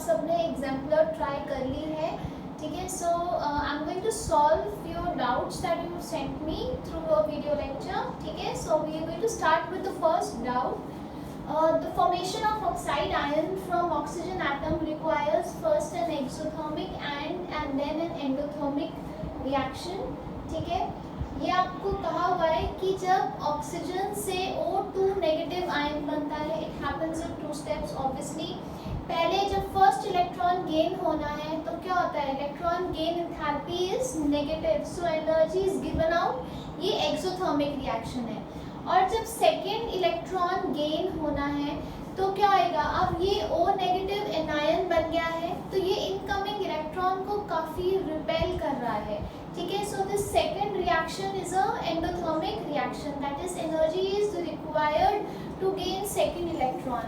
सबने exemplar try कर ली है, ठीक है। So I am going to solve your doubts that you sent me through your video lecture, ठीक है। So we are going to start with the first doubt. The formation of oxide ion from oxygen atom requires first an exothermic and then an endothermic reaction, ठीक है। ये आपको कहा हुआ है कि जब ऑक्सीजन से O2 नेगेटिव आयन बनता है, it happens in 2 steps obviously. पहले जब फर्स्ट इलेक्ट्रॉन गेन होना है तो क्या होता है, electron gain enthalpy is negative, so energy is given out. ये एक्सोथर्मिक रिएक्शन है. और जब सेकेंड इलेक्ट्रॉन गेन होना है तो क्या आएगा, अब ये O नेगेटिव एनायन बन गया है तो ये इनकमिंग इलेक्ट्रॉन को काफ़ी रिपेल कर रहा है, ठीक है. So this second reaction is a endothermic reaction, that is energy is required to gain second electron.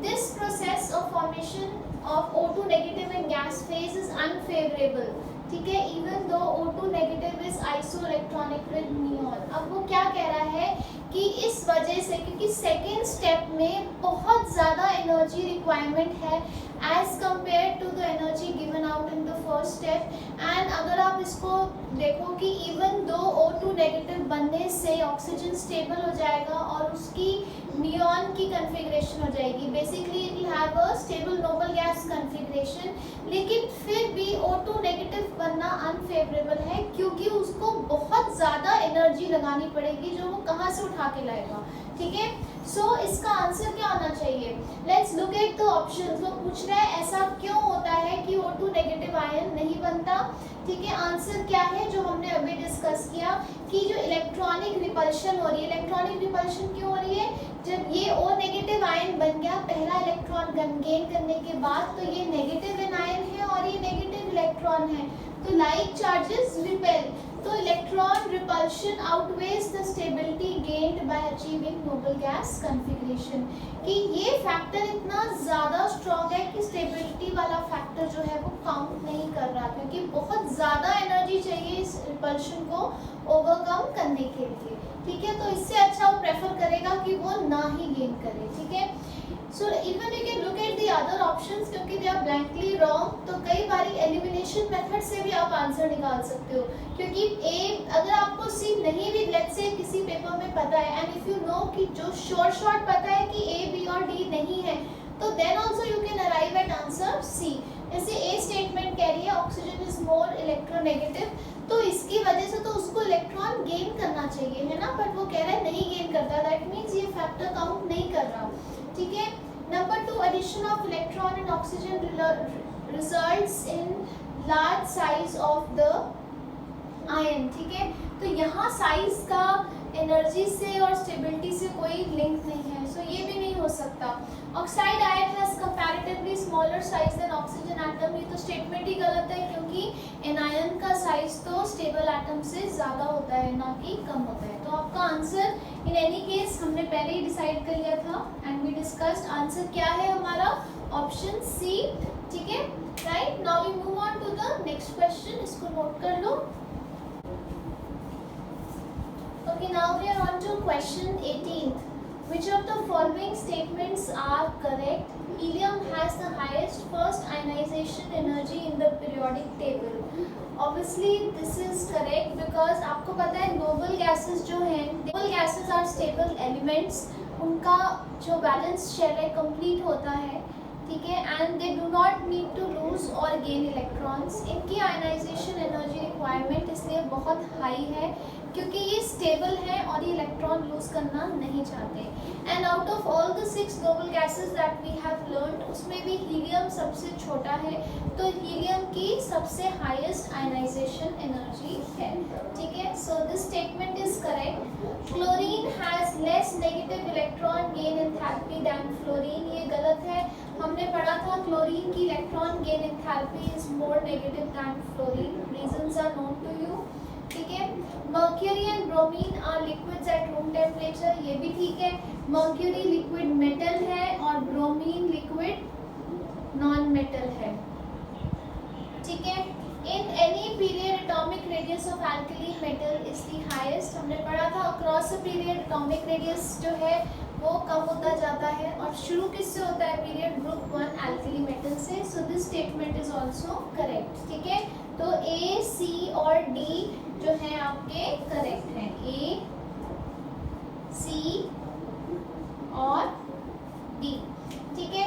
This process of formation of O2 negative in gas phase is unfavorable, ठीक है, even though O2 negative is isoelectronic with neon. अब वो क्या कह रहा है कि इस वजह से, क्योंकि सेकेंड स्टेप में बहुत ज़्यादा एनर्जी रिक्वायरमेंट है as compare to the energy given out in the first step. And अगर आप इसको देखो कि इवन दो O2 नेगेटिव बनने से ऑक्सीजन स्टेबल हो जाएगा और उसकी नियॉन की कन्फिग्रेशन हो जाएगी, basically it will have a stable noble gas configuration, लेकिन फिर भी O2 नेगेटिव बनना अनफेवरेबल है क्योंकि उसको बहुत ज़्यादा एनर्जी लगानी पड़ेगी जो वो कहाँ से उठा के लाएगा, ठीक है. सो इसका आंसर क्या होना चाहिए, let's look at the options. वो पूछ रहा है ऐसा क्यों होता है कि O2 नेगेटिव आयन नहीं बनता, ठीक है. आंसर क्या है जो हमने अभी डिस्कस किया कि जो इलेक्ट्रॉनिक रिपल्शन हो रही है, इलेक्ट्रॉनिक रिपल्शन क्यों हो रही है, जब ये O नेगेटिव आयन बन गया पहला इलेक्ट्रॉन गेन करने के बाद तो ये नेगेटिव एनायन है और ये नेगेटिव इलेक्ट्रॉन है, तो लाइक चार्जेस रिपेल, तो electron repulsion outweighs the stability gained by achieving Nobel gas configuration. कि ये फैक्टर इतना ज़्यादा स्ट्रॉन्ग है कि स्टेबिलिटी वाला फैक्टर जो है वो काउंट नहीं कर रहा, क्योंकि बहुत ज़्यादा एनर्जी चाहिए इस रिपल्शन को ओवरकम करने के लिए, ठीक है. तो इससे अच्छा वो प्रेफर करेगा कि वो ना ही गेन करे, ठीक है. So even you can look at the other options, क्योंकि दे आर ब्लैंकली रॉन्ग, तो कई बारी एलिमिनेशन मेथड से भी आप आंसर निकाल सकते हो, क्योंकि ए अगर आपको सी नहीं भी लेट्स से किसी पेपर में पता है एंड इफ यू नो कि जो शॉर्ट पता है कि ए बी और डी नहीं है, तो then also you can arrive at answer C. जैसे ए स्टेटमेंट कह रही है ऑक्सीजन इज मोर इलेक्ट्रोनेगेटिव, तो इसकी वजह से तो उसको इलेक्ट्रॉन गेन करना चाहिए है ना, बट वो कह रहा है नहीं गेन करता, दैट मीन्स ये फैक्टर काउंट नहीं कर रहा, ठीक है. Number 2, addition of electron in oxygen results in large size of the ion, ठीक है. तो यहाँ साइज का एनर्जी से और स्टेबिलिटी से कोई लिंक नहीं है, सो ये भी नहीं हो सकता. Oxide ion has comparatively smaller size than oxygen atom, ये तो स्टेटमेंट ही गलत है क्योंकि एनायन का साइज तो स्टेबल एटम से ज़्यादा होता है ना कि कम होता है. तो आपका आंसर इन एनी केस हमने पहले ही डिसाइड कर लिया था एंड वी डिस्कस्ड. आंसर क्या है हमारा, ऑप्शन सी, ठीक है. Right, now we move on to the next question, इसको नोट कर लो. Okay, now we are on to question 18th. Which of the following statements are correct? Helium has the highest first ionization energy in the periodic table. Obviously this is correct because आपको पता है noble gases जो हैं, noble gases are stable elements, उनका जो valence shell है complete होता है, ठीक है, and they do not need to lose और गेन इलेक्ट्रॉन्स. इनकी आयनाइजेशन एनर्जी रिक्वायरमेंट इसलिए बहुत हाई है क्योंकि ये स्टेबल है और ये इलेक्ट्रॉन लूज करना नहीं चाहते. And out of all the 6 noble gases that we have learned, उसमें भी हीलियम सबसे छोटा है, तो हीलियम की सबसे हाईएस्ट आयनाइजेशन एनर्जी है, ठीक है. So this statement is correct. Chlorine has less negative electron gain enthalpy than fluorine, ये गलत है. हमने पढ़ा था क्लोरीन की electron gain enthalpy is more negative than fluorine. Reasons are known to you, ठीक है. Mercury and bromine are liquids at room temperature, ये भी ठीक है. मर्क्यूरी लिक्विड मेटल है और ब्रोमीन लिक्विड नॉन मेटल है, ठीक है. In any period atomic radius of alkali metal is the highest, हमने पढ़ा था across a period atomic radius जो है वो कम होता जाता है और शुरू किससे होता है पीरियड, ग्रुप 1 एल्कली मेटल से. So so this statement is also correct. ठीक है, तो ए, सी और डी जो है आपके करेक्ट हैं. ए, सी और डी. ठीक है,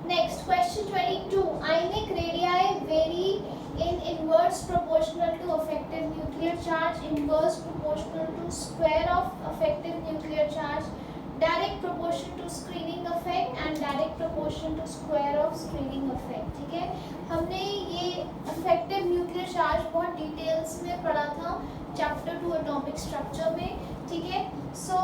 next question 22. Ionic radii very in inverse proportional to effective nuclear charge, inverse proportional to square of effective nuclear charge, direct proportion to screening effect and direct proportion to square of screening effect. ठीक है, हमने ये effective nuclear charge बहुत details में पढ़ा था chapter 2 atomic structure में. ठीक है, सो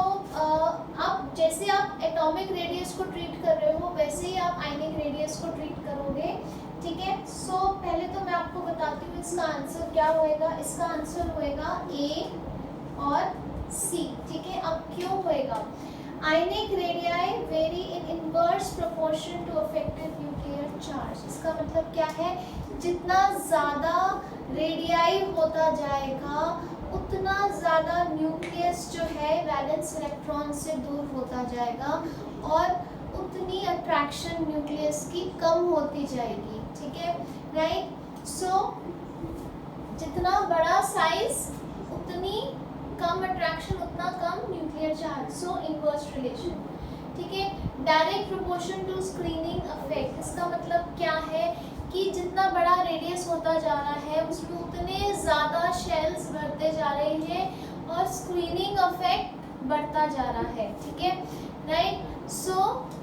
अब जैसे आप एटॉमिक रेडियस को ट्रीट कर रहे हो वैसे ही आप आयनिक रेडियस को ट्रीट करोगे. ठीक है, सो पहले तो मैं आपको बताती हूँ इसका आंसर क्या होएगा. इसका आंसर होएगा ए और सी. ठीक है, अब क्यों होएगा? Ionic radii vary in inverse proportion to effective nuclear charge. इसका मतलब क्या है? जितना ज़्यादा रेडियाई होता जाएगा उतना ज़्यादा न्यूक्लियस जो है वैलेंस इलेक्ट्रॉन से दूर होता जाएगा और उतनी अट्रैक्शन न्यूक्लियस की कम होती जाएगी. ठीक है, राइट. सो जितना बड़ा साइज उतनी कम अट्रैक्शन, उतना कम nuclear charge. So inverse relation. ठीक है, direct proportion to screening effect. इसका मतलब क्या है कि जितना बड़ा रेडियस होता जा रहा है उसमें उतने ज़्यादा शेल्स बढ़ते जा रहे हैं और स्क्रीनिंग इफेक्ट बढ़ता जा रहा है. ठीक है, right. So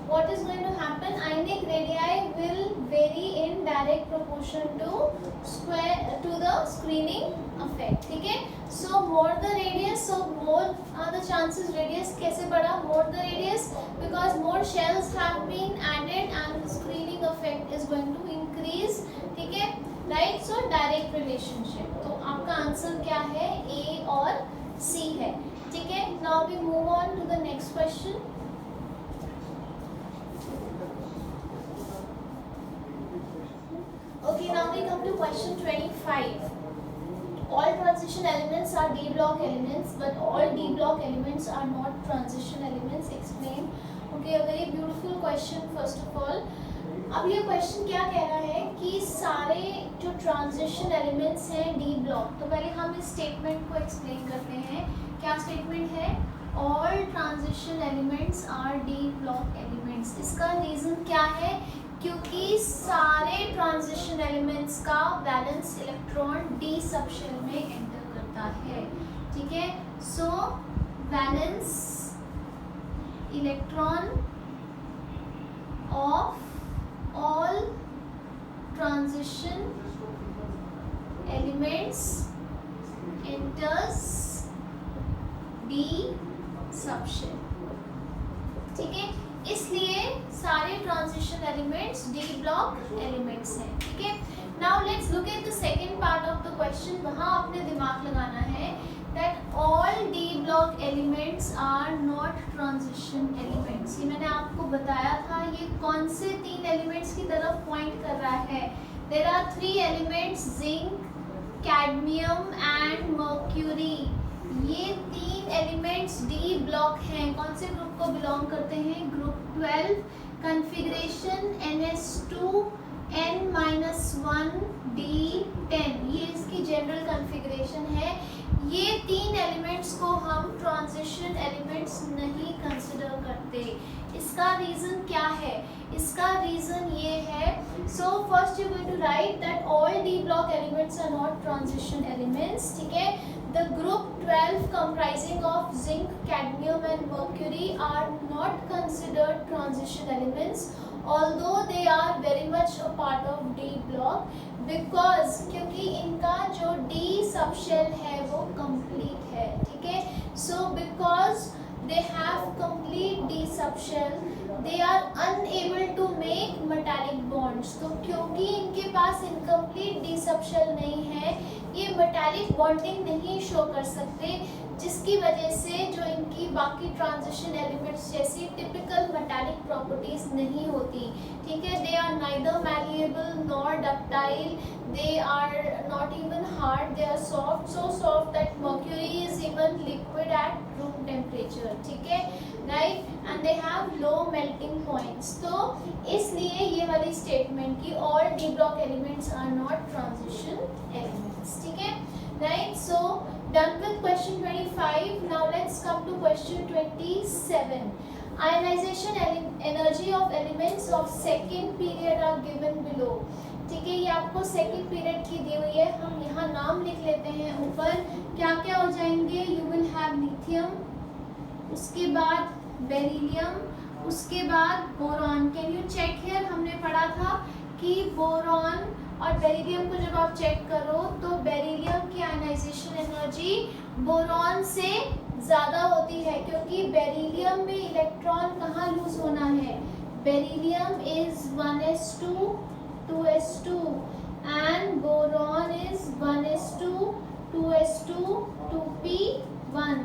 what is going to happen? Ionic radii will vary in direct proportion to the screening effect. ठीक है, so more the radius, so more are the chances. Radius कैसे बढ़ा? More the radius because more shells have been added and the screening effect is going to increase. ठीक है, right. So direct relationship. तो आपका answer क्या है? A और C है. ठीक है, now we move on to the next question. Okay, now we come to question 25. All transition elements are D block elements, but all D block elements are not transition elements. Explain. Okay, a very beautiful question first of all. अब ये question क्या कह रहा है कि सारे जो transition elements हैं डी ब्लॉक. तो पहले हम इस स्टेटमेंट को एक्सप्लेन करते हैं. क्या स्टेटमेंट है? All transition elements are D block elements. इसका रीज़न क्या है? क्योंकि सारे ट्रांजिशन एलिमेंट्स का वैलेंस इलेक्ट्रॉन डी सबशेल में एंटर करता है. ठीक है, so valence electron of all transition elements enters D subshell. ठीक है, इसलिए सारे transition elements D block elements हैं. ठीक है, now let's look at the second part of the question. वहाँ आपने दिमाग लगाना है that all D block elements are not transition elements. ये मैंने आपको बताया था. ये कौन से 3 एलिमेंट्स की तरफ पॉइंट कर रहा है? There are 3 elements, zinc, cadmium and mercury. ये 3 एलिमेंट्स डी ब्लॉक हैं. कौन से ग्रुप को बिलोंग करते हैं? Group 12, configuration NS2 N-1 D10. ये इसकी जनरल कन्फिग्रेशन है. ये 3 एलिमेंट्स को हम ट्रांजिशन एलिमेंट्स नहीं कंसिडर करते. इसका रीज़न क्या है? इसका रीज़न ये है, so first you going to write that all D block elements are not transition elements. ठीक है, the group 12 comprising of zinc, cadmium and mercury are not considered transition elements although they are very much a part of D block because क्योंकि इनका जो D subshell है वो complete है. ठीक है, so because they have complete D subshell they are unable to make metallic bonds. तो क्योंकि इनके पास incomplete D subshell नहीं है ये मेटालिक बॉन्डिंग नहीं शो कर सकते, जिसकी वजह से जो इनकी बाकी ट्रांजिशन एलिमेंट्स जैसी टिपिकल मेटालिक प्रॉपर्टीज नहीं होती. ठीक है, they are neither malleable nor ductile, they are not even hard, they are soft, so soft that mercury is even liquid at room temperature. ठीक है, right, and they have low melting points. तो इसलिए ये वाली वाली statement की all D block elements are not transition elements, ठीक है, right. So done with question 25. Now let's come to question 27. Ionisation energy of elements of second period are given below, ठीक है, ये आपको सेकेंड पीरियड की दी हुई है। हम यहाँ नाम लिख लेते हैं ऊपर, क्या क्या हो जाएंगे, यू विल हैव लिथियम, उसके बाद बेरिलियम, उसके बाद boron. Can you check here, हमने पढ़ा था कि बोरॉन और बेरिलियम को जब आप चेक करो तो बेरिलियम की आयनाइजेशन एनर्जी बोरॉन से ज़्यादा होती है, क्योंकि बेरिलियम में इलेक्ट्रॉन कहाँ लूज होना है, beryllium is 1s2 2s2 and boron is 1s2 2s2 2p1.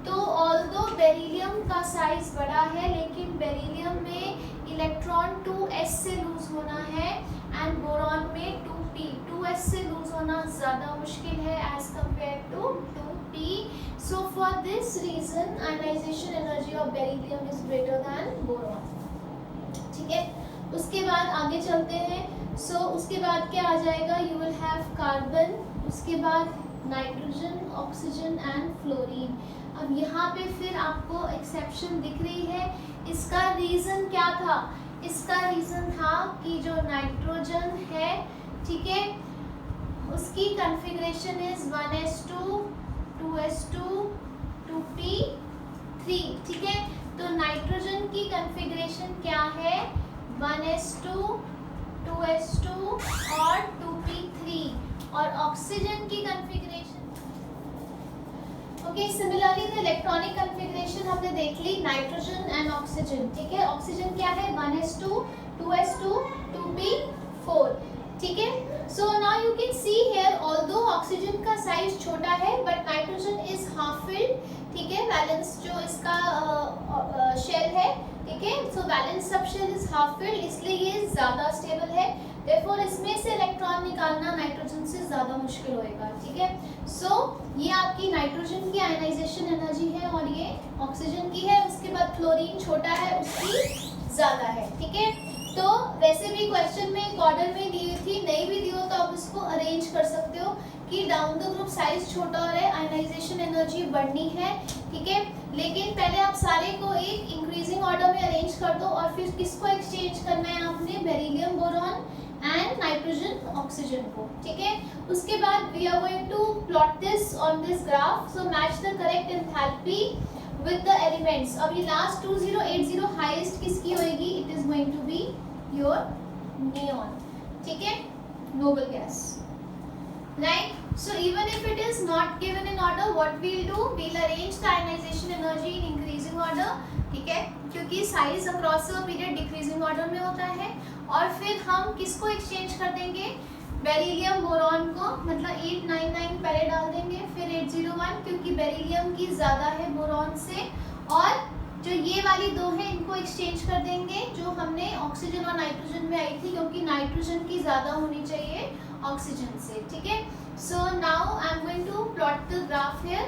तो ऑल्दो बेरिलियम का साइज बड़ा है, लेकिन बेरिलियम में इलेक्ट्रॉन 2s से लूज होना है एंड बोरॉन में 2s से लूज होना ज़्यादा मुश्किल है as compare to 2p. So for this reason ionisation energy of beryllium is greater than boron, ठीक है। उसके बाद आगे चलते हैं। सो उसके बाद क्या आ जाएगा, यू विल हैव कार्बन, उसके बाद नाइट्रोजन, ऑक्सीजन एंड फ्लोरीन। अब यहाँ पे फिर आपको एक्सेप्शन दिख रही है, इसका रीज़न क्या था, इसका रीज़न था कि जो नाइट्रोजन है, ठीक है, उसकी configuration is 1s2 2s2 2p3, ठीक है। तो नाइट्रोजन की कन्फिग्रेशन क्या है, 1s2 2s2 और 2p3, और ऑक्सीजन की configuration, okay, similarly the electronic configuration हमने देख ली नाइट्रोजन एंड ऑक्सीजन, ठीक है। ऑक्सीजन क्या है, 1s2 2s2 2p4, ठीक है। So now you can see here although oxygen का साइज छोटा है but nitrogen is half filled, ठीक है, बैलेंस जो इसका शेल है, ठीक है, so balance subshell is half filled, इसलिए ये ज़्यादा स्टेबल है, देयरफॉर इसमें से इलेक्ट्रॉन निकालना नाइट्रोजन से ज़्यादा मुश्किल होएगा, ठीक है। सो ये आपकी नाइट्रोजन की आयनाइजेशन एनर्जी है और ये ऑक्सीजन की है। उसके बाद फ्लोरीन छोटा है, उसकी ज़्यादा है, ठीक है। तो वैसे भी क्वेश्चन में एक ऑर्डर में दी हुई थी, नहीं भी दी हो तो आप उसको अरेंज कर सकते हो कि डाउन द ग्रुप साइज छोटा हो रहा है, आयनाइजेशन एनर्जी बढ़नी है, ठीक है। लेकिन पहले आप सारे को एक इंक्रीजिंग ऑर्डर में अरेंज कर दो और फिर किसको एक्सचेंज करना है आपने, beryllium boron and nitrogen oxygen को, ठीक है। उसके बाद we are going to plot this on this graph, so match the correct enthalpy with the elements. अब ये लास्ट 2080 हाईएस्ट किसकी होगी, it is going to be your neon, ठीक है, noble gas, right? So even if it is not given in order, what we'll do, we'll arrange the ionization energy in increasing order, ठीक है, क्योंकि size across a period decreasing order में होता है। और फिर हम किसको एक्सचेंज कर देंगे, बेरिलियम बोरॉन को, मतलब 899 पहले डाल देंगे, फिर 801, क्योंकि बेरिलियम की ज़्यादा है बोरॉन से, और जो ये वाली दो है इनको एक्सचेंज कर देंगे जो हमने ऑक्सीजन और नाइट्रोजन में आई थी, क्योंकि नाइट्रोजन की ज़्यादा होनी चाहिए ऑक्सीजन से, ठीक है। So now I am going to plot the graph here.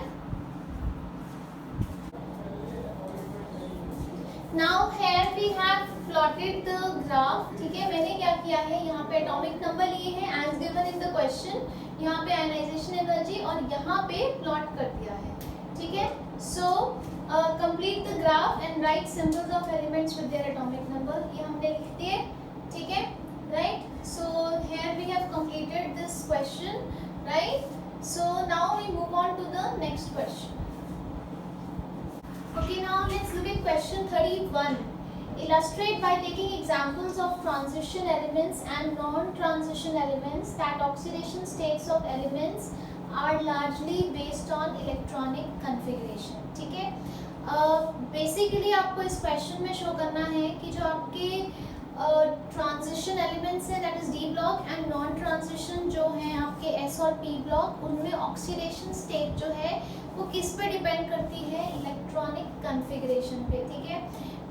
Now here we have plotted the graph, ठीक है। मैंने क्या किया है, यहाँ पे एटॉमिक नंबर लिए हैं as given in the question, यहाँ पे आयनाइजेशन एनर्जी और यहाँ पे प्लॉट कर दिया है, ठीक है। So complete the graph and right symbols of elements with their atomic number, ये हमने लिख दिए, ठीक है, right. So here we have completed this question, right? So now we move on to the next question. Okay, now let's look at question 31. Illustrate by taking examples of transition elements and non-transition elements that oxidation states of elements are largely based on electronic configuration, ठीक है। Basically आपको इस question में show करना है कि जो आपके ट्रांजिशन एलिमेंट्स है, that is D block, and non transition जो हैं आपके एस और पी ब्लॉक, उनमें ऑक्सीडेशन स्टेट जो है वो किस पे डिपेंड करती है, इलेक्ट्रॉनिक कन्फिग्रेशन पे, ठीक है।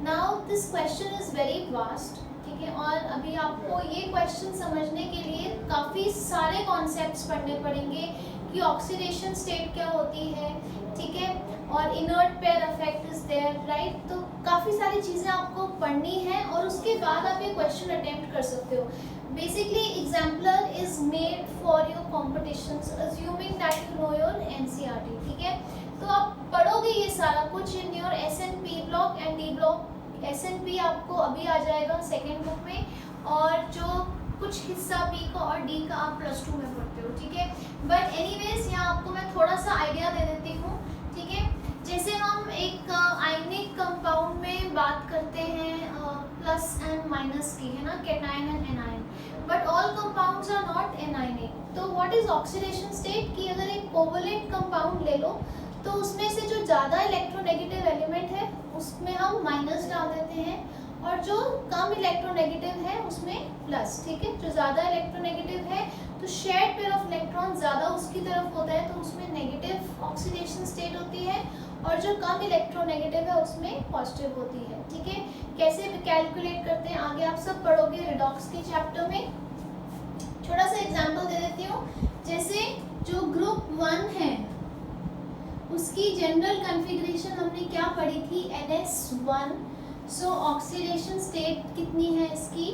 Now this question is very vast, ठीक है, और अभी आपको ये क्वेश्चन समझने के लिए काफ़ी सारे कॉन्सेप्ट्स पढ़ने पड़ेंगे कि ऑक्सीडेशन स्टेट क्या होती है, ठीक है, और inert pair effect is there, right. तो काफ़ी सारी चीज़ें आपको पढ़नी है और उसके बाद आप ये क्वेश्चन अटेम्प्ट कर सकते हो। Basically exemplar is made for your competitions assuming that you know your NCERT, ठीक है। तो आप पढ़ोगे ये सारा कुछ in your S&P block and D block. S&P आपको अभी आ जाएगा सेकेंड बुक में, और जो कुछ हिस्सा पी का और डी का आप +2 में पढ़ते हो, ठीक है। बट एनीवेज यहाँ आपको मैं थोड़ा सा आइडिया दे देती हूँ, ठीक है। जैसे हम एक आयनिक कंपाउंड में बात करते हैं प्लस एंड माइनस की, है ना, cation and anion, but all compounds are not anionic. तो व्हाट इज ऑक्सीडेशन स्टेट कि अगर एक कोवलेंट कंपाउंड ले लो तो उसमें से जो ज़्यादा इलेक्ट्रोनेगेटिव एलिमेंट है उसमें हम माइनस डाल देते हैं, और जो कम इलेक्ट्रोनेगेटिव है उसमें प्लस, ठीक है। जो ज़्यादा इलेक्ट्रोनेगेटिव है तो शेयर्ड पेयर ऑफ इलेक्ट्रॉन ज़्यादा उसकी तरफ होता है तो उसमें नेगेटिव ऑक्सीडेशन स्टेट होती है, और जो कम इलेक्ट्रोनेगेटिव है उसमें पॉजिटिव होती है, ठीक है। कैसे कैलकुलेट करते हैं आगे आप सब पढ़ोगे रिडॉक्स के चैप्टर में। छोटा सा एग्जांपल दे देती हूँ। जैसे जो ग्रुप 1 है उसकी जनरल कॉन्फ़िगरेशन हमने क्या पढ़ी थी, NS1। सो ऑक्सीडेशन स्टेट कितनी है इसकी,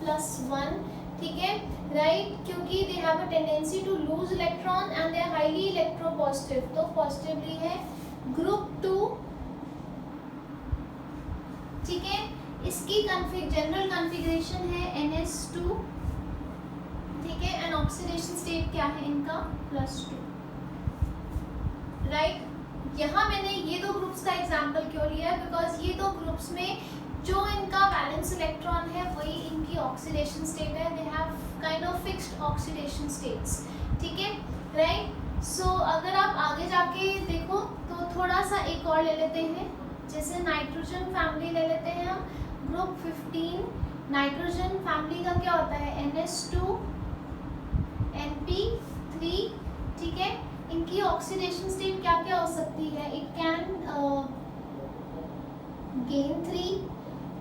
+1, ठीक है, राइट। क्योंकि they have a tendency to lose electron and they are highly electropositive, तो पॉजिटिवली है। ग्रुप 2, ठीक है, इसकी जनरल कॉन्फ़िगरेशन है NS2, ठीक है, एंड ऑक्सीडेशन स्टेट क्या है इनका, +2, राइट। यहाँ मैंने ये दो ग्रुप्स का एग्जांपल क्यों लिया है, बिकॉज ये दो ग्रुप्स में जो इनका वैलेंस इलेक्ट्रॉन है वही इनकी ऑक्सीडेशन स्टेट है। They have kind of fixed oxidation states, ठीक है, राइट। सो अगर आप आगे जाके देखो तो थोड़ा सा एक और ले लेते हैं। जैसे नाइट्रोजन फैमिली ले लेते हैं हम, ग्रुप 15। नाइट्रोजन फैमिली का क्या होता है, NS2 NP3, ठीक है। इनकी ऑक्सीडेशन स्टेट क्या क्या हो सकती है, इट कैन गेन 3,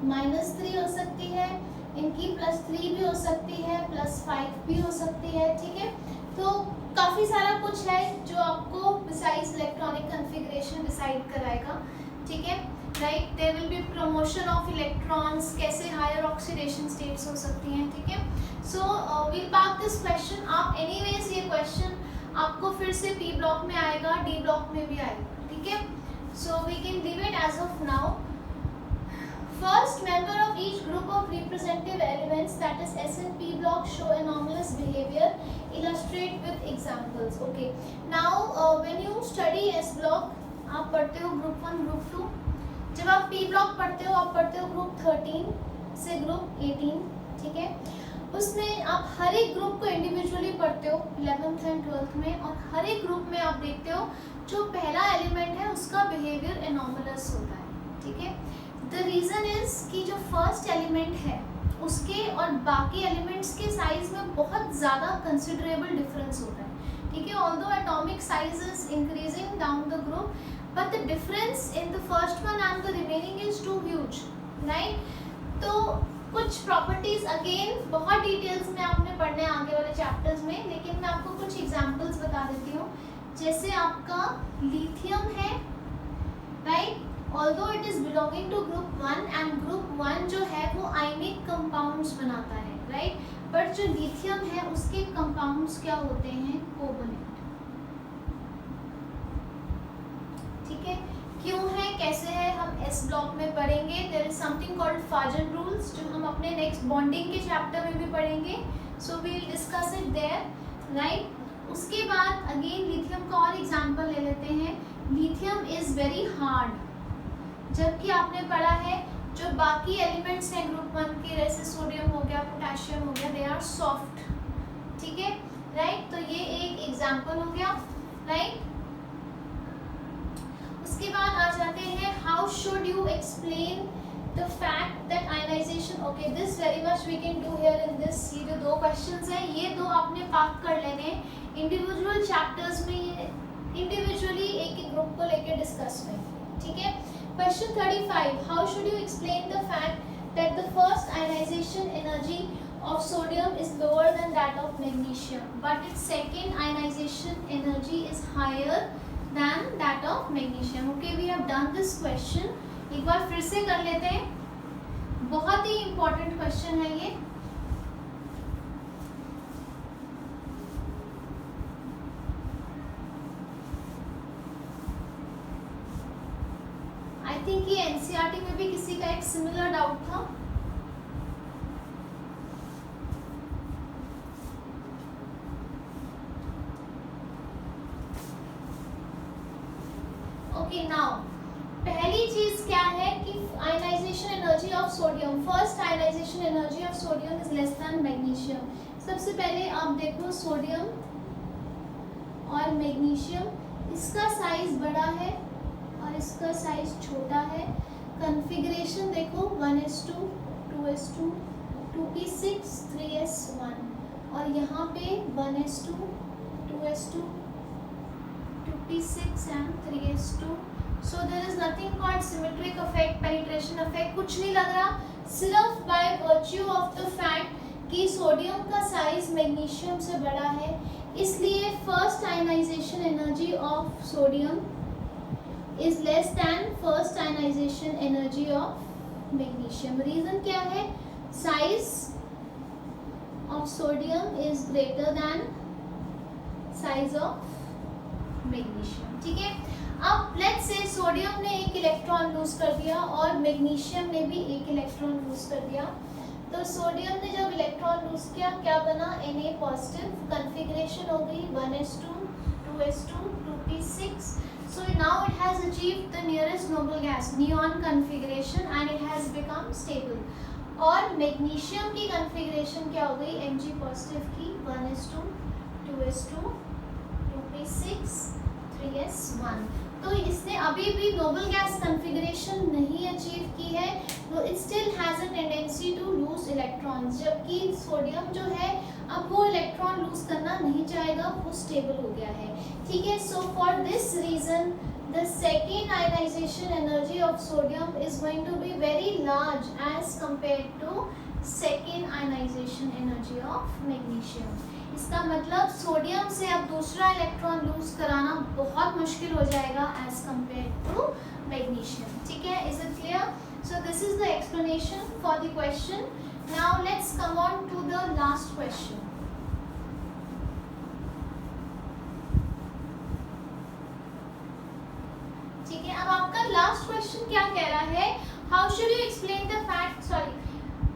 -3 हो सकती है, इनकी +3 भी हो सकती है, +5 भी हो सकती है, ठीक है। तो काफ़ी सारा कुछ है जो आपको बिसाइड्स इलेक्ट्रॉनिक कॉन्फ़िगरेशन डिसाइड कराएगा, ठीक है, right. There will be promotion of electrons, कैसे हायर ऑक्सीडेशन स्टेट्स हो सकती हैं, ठीक है। So we'll park this question. आप एनीवेज ये क्वेश्चन आपको फिर से पी ब्लॉक में आएगा, डी ब्लॉक में भी आएगा, ठीक है। So we can leave it as of now. First member of each group of representative elements, that is S and P block, show anomalous behavior. Illustrate with examples. Okay. Now when you study S block, आप पढ़ते हो group 1, group 2। जब आप P block पढ़ते हो आप पढ़ते हो ग्रुप 13 से ग्रुप 18, ठीक है। उसमें आप हर एक ग्रुप को इंडिविजुअली पढ़ते हो 11th एंड 12th में, और हर एक ग्रुप में आप देखते हो जो पहला एलिमेंट है उसका बिहेवियर एनॉमलस होता है, ठीक है। द रीज़न इज कि जो फर्स्ट एलिमेंट है उसके और बाकी एलिमेंट्स के साइज में बहुत ज़्यादा कंसिडरेबल डिफरेंस होता है, ठीक है। Although atomic size is increasing down the group, but the difference in the first one and the remaining is too huge, right. तो कुछ प्रॉपर्टीज अगेन बहुत डिटेल्स में आपने पढ़ने हैं आगे वाले चैप्टर्स में, लेकिन मैं आपको कुछ एग्जांपल्स बता देती हूँ। जैसे आपका लिथियम है, right, although it is belonging to group 1 and group 1 जो है वो आयनिक कंपाउंड्स बनाता है, राइट, बट जो लिथियम है उसके कंपाउंड्स क्या होते हैं, कोवलेंट, ठीक है। क्यों है, कैसे है, हम एस ब्लॉक में पढ़ेंगे। There is something called Fajans rules जो हम अपने नेक्स्ट बॉन्डिंग के चैप्टर में भी पढ़ेंगे, so we will discuss it there, right. उसके बाद अगेन लिथियम का और एग्जांपल ले लेते हैं। लिथियम इज वेरी हार्ड, जबकि आपने पढ़ा है जो बाकी एलिमेंट्स हैं ग्रुप 1 के, जैसे सोडियम हो गया, पोटेशियम हो गया, दे आर सॉफ्ट, ठीक है, राइट। तो ये एक एग्जांपल हो गया, राइट। उसके बाद आ जाते हैं, how should you explain the fact that ionization, okay, this very much we can do here in this. ये जो दो क्वेश्चंस हैं ये दो आपने पार्क कर लेने हैं इंडिविजुअल चैप्टर्स में, ये इंडिविजुअली एक एक ग्रुप को लेकर डिस्कस में, ठीक है। Question 35. How should you explain the fact that the first ionization energy of sodium is lower than that of magnesium, but its second ionization energy is higher than that of magnesium. Okay, we have done this question. एक बार फिर से कर लेते हैं, बहुत ही important question है ये. I think ये एनसीईआरटी में भी किसी का एक सिमिलर डाउट था. ओके, नाउ पहली चीज क्या है कि ionization energy of sodium. First ionization energy of sodium is less than magnesium. सबसे पहले आप देखो सोडियम और मैग्नीशियम, इसका साइज बड़ा है और इसका साइज छोटा है. कॉन्फ़िगरेशन देखो 1s2 2s2 2p6 3s1 और यहाँ पे 1s2 2s2 2p6 and 3s2. So there is nothing called symmetric effect, penetration effect, कुछ नहीं लग रहा. सिर्फ by virtue of the fact कि सोडियम का साइज मैग्नीशियम से बड़ा है, इसलिए first ionization energy of sodium is less than first ionization energy of magnesium. Reason क्या है? Size of sodium is greater than size of magnesium. ठीक है. अब let's say सोडियम ने एक इलेक्ट्रॉन लूज कर दिया और मैग्नीशियम ने भी एक इलेक्ट्रॉन लूज कर दिया. तो सोडियम ने जब इलेक्ट्रॉन लूज किया, क्या बना? Na positive. कॉन्फ़िगरेशन हो गई 1s2 2s2 2p6. So now it has achieved the nearest noble gas neon configuration and it has become stable. और मैग्नीशियम की कॉन्फ़िगरेशन क्या हो गई? Mg पॉजिटिव की 1s2 2s2 2p6 3s1. तो इसने अभी भी नोबल गैस कॉन्फ़िगरेशन नहीं अचीव की है, तो it still has a tendency to lose electrons. जबकि सोडियम जो है अब वो इलेक्ट्रॉन लूज करना नहीं चाहेगा, वो स्टेबल हो गया है. ठीक है. So for this reason the second ionization energy of sodium is going to be very large as compared to second ionization energy of magnesium. इसका मतलब सोडियम से अब दूसरा इलेक्ट्रॉन लूज कराना बहुत मुश्किल हो जाएगा एज कंपेयर्ड टू मैग्नीशियम. ठीक है. Is it clear? So this is the explanation for the question. Now let's come on to the last question. ठीक है. अब आपका लास्ट क्वेश्चन क्या कह रहा है? How should you explain the fact. Sorry,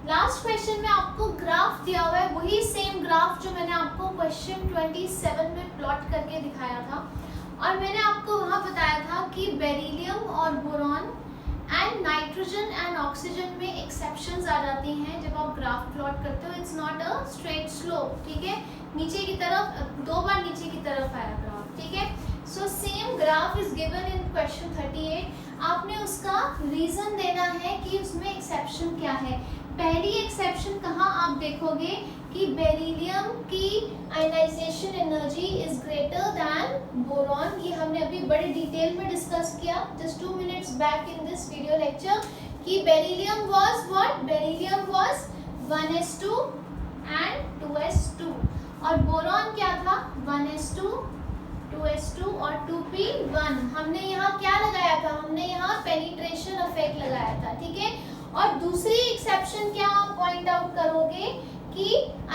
last question में आपको ग्राफ दिया हुआ है, वही सेम ग्राफ जो मैंने आपको क्वेश्चन 27 में प्लॉट करके दिखाया था. और मैंने आपको वहाँ बताया था कि बेरिलियम और boron and nitrogen and oxygen में एक्सेप्शंस आ जाती हैं जब आप ग्राफ प्लॉट करते हो. It's not a straight slope. ठीक है. नीचे की तरफ, 2 बार नीचे की तरफ आया ग्राफ. ठीक है. So same graph is given in question 38. आपने उसका रीजन देना है कि उसमें एक्सेप्शन क्या है. पहली एक्सेप्शन कहाँ आप देखोगे कि बेरिलियम की ionization energy is greater than boron. ये हमने अभी बड़े डिटेल में डिस्कस किया just 2 minutes back in this video lecture कि beryllium was what? Beryllium was 1s2 and 2s2 और बोरॉन क्या था? 1s2 2s2 और 2p1. हमने यहाँ क्या लगाया था? हमने यहाँ पेनिट्रेशन इफेक्ट लगाया था. ठीक है. और दूसरी एक्सेप्शन क्या आप पॉइंट आउट करोगे कि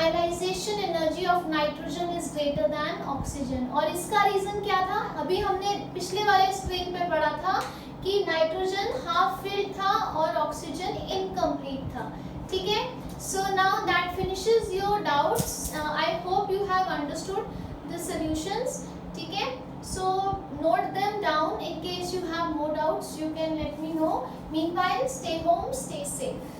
ionization energy of nitrogen is greater than oxygen. और इसका रीजन क्या था? अभी हमने पिछले वाले स्क्रीन पे पढ़ा था कि नाइट्रोजन हाफ फिल्ड था और ऑक्सीजन इनकम्प्लीट था. ठीक है. So now that finishes your doubts. I hope you have understood the solutions. ठीक है. So note them down in case you have more doubts. You can let me know. Meanwhile, stay home, stay safe.